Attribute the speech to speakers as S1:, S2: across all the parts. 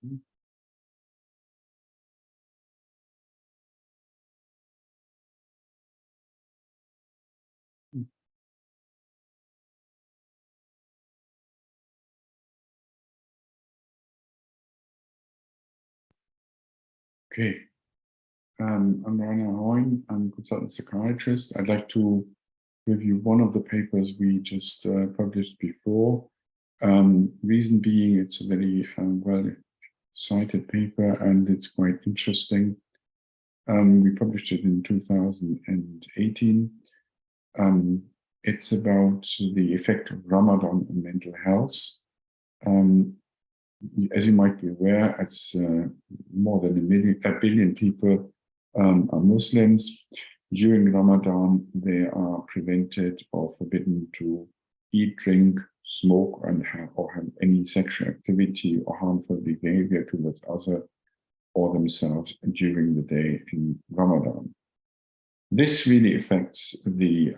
S1: Okay, I'm Prof Heun. I'm a consultant psychiatrist. I'd like to review one of the papers we just published before. Reason being, it's a very well-cited paper and it's quite interesting. We published it in 2018. It's about the effect of Ramadan on mental health. As you might be aware, it's more than a billion people are Muslims. During Ramadan, they are prevented or forbidden to eat, drink, smoke, or have any sexual activity or harmful behavior towards others or themselves during the day in Ramadan. This really affects the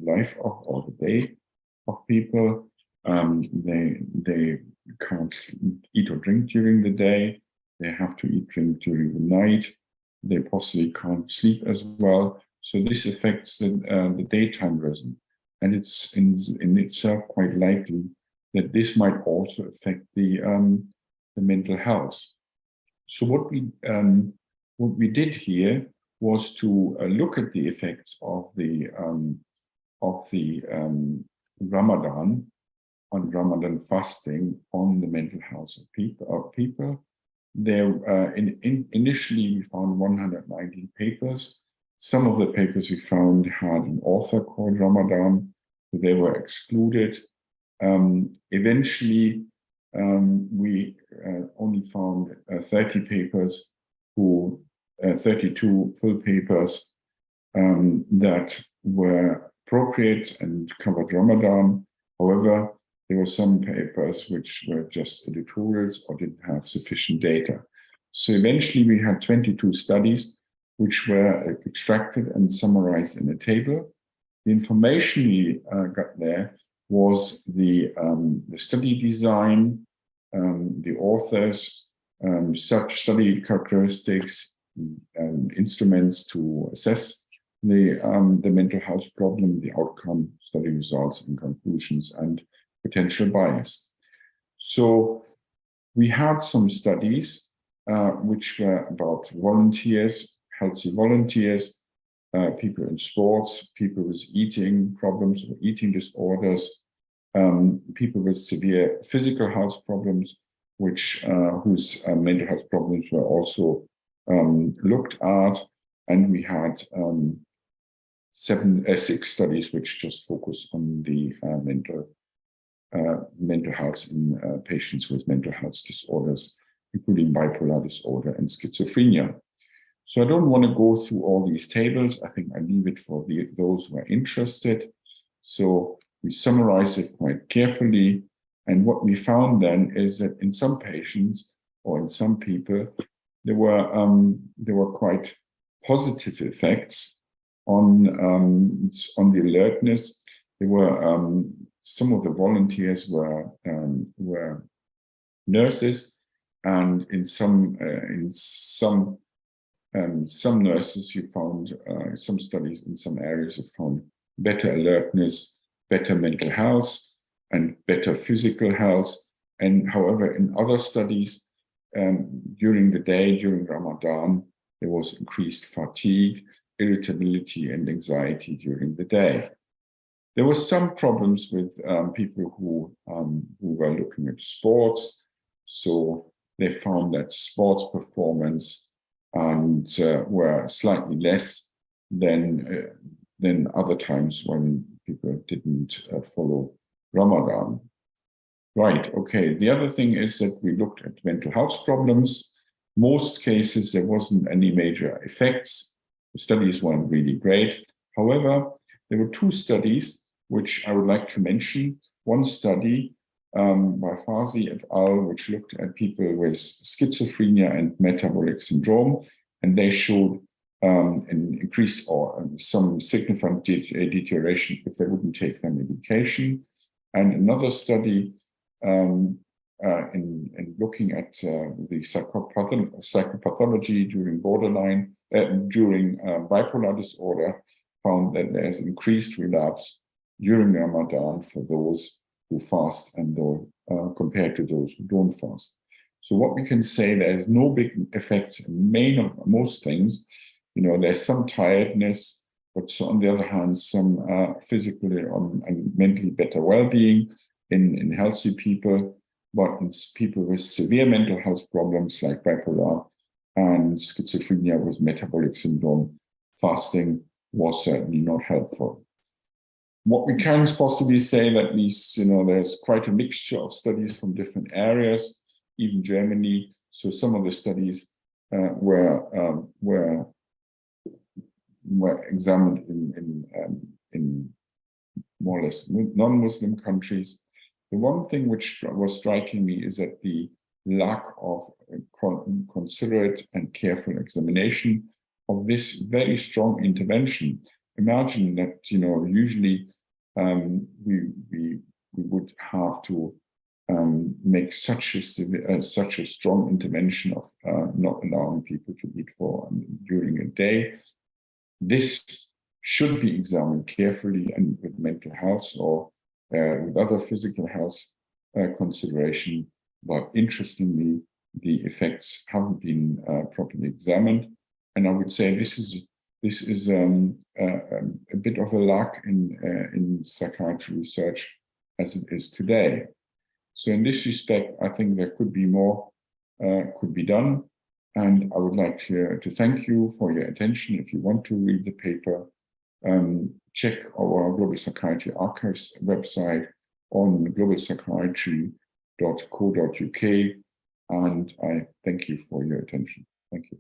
S1: life of or the day of people. They can't eat or drink during the day. They have to eat, drink during the night. They possibly can't sleep as well. So this affects the daytime rhythm. And it's in itself quite likely that this might also affect the mental health. So what we did here was to look at the effects of the Ramadan fasting on the mental health of people. There, initially, we found 119 papers. Some of the papers we found had an author called Ramadan, so they were excluded. Eventually, we only found 30 papers, 32 full papers that were appropriate and covered Ramadan. However, there were some papers which were just editorials or didn't have sufficient data. So eventually we had 22 studies which were extracted and summarized in a table. The information we got there was the study design, the authors, such study characteristics, instruments to assess the mental health problem, the outcome, study results and conclusions, and potential bias. So we had some studies which were about volunteers, healthy volunteers, people in sports, people with eating problems or eating disorders, people with severe physical health problems, whose mental health problems were also looked at, and we had 6 studies which just focus on the mental health in patients with mental health disorders, including bipolar disorder and schizophrenia. So I don't want to go through all these tables. I think I leave it for those who are interested. So we summarize it quite carefully. And what we found then is that in some patients or in some people, there were quite positive effects on the alertness. There were some of the volunteers were nurses, and in some nurses you found some studies in some areas have found better alertness, better mental health, and better physical health. And however, in other studies during the day, during Ramadan, there was increased fatigue, irritability, and anxiety during the day. There were some problems with people who were looking at sports. So they found that sports performance were slightly less than other times when people didn't follow Ramadan. Right, okay. The other thing is that we looked at mental health problems. Most cases, there wasn't any major effects. The studies weren't really great. However, there were 2 studies which I would like to mention. One study by Farsi et al., which looked at people with schizophrenia and metabolic syndrome, and they showed an increase or some significant deterioration if they wouldn't take their medication. And another study in looking at the psychopathology during borderline, during bipolar disorder, found that there's increased relapse during Ramadan for those who fast and compared to those who don't fast. So what we can say, there's no big effects in most things. There's some tiredness, but so on the other hand, some physically and mentally better well-being in healthy people, but in people with severe mental health problems like bipolar and schizophrenia with metabolic syndrome, fasting was certainly not helpful. What we can possibly say that there's quite a mixture of studies from different areas, even Germany. So some of the studies were examined in more or less non-Muslim countries. The one thing which was striking me is that the lack of considerate and careful examination of this very strong intervention. Imagine that usually we would have to make such a strong intervention of not allowing people to eat during a day. This should be examined carefully and with mental health or with other physical health consideration. But interestingly, the effects haven't been properly examined, and I would say this is a bit of a lack in psychiatry research as it is today. So in this respect, I think there could be more could be done. And I would like to thank you for your attention. If you want to read the paper, check our Global Psychiatry Archives website on globalpsychiatry.co.uk. And I thank you for your attention. Thank you.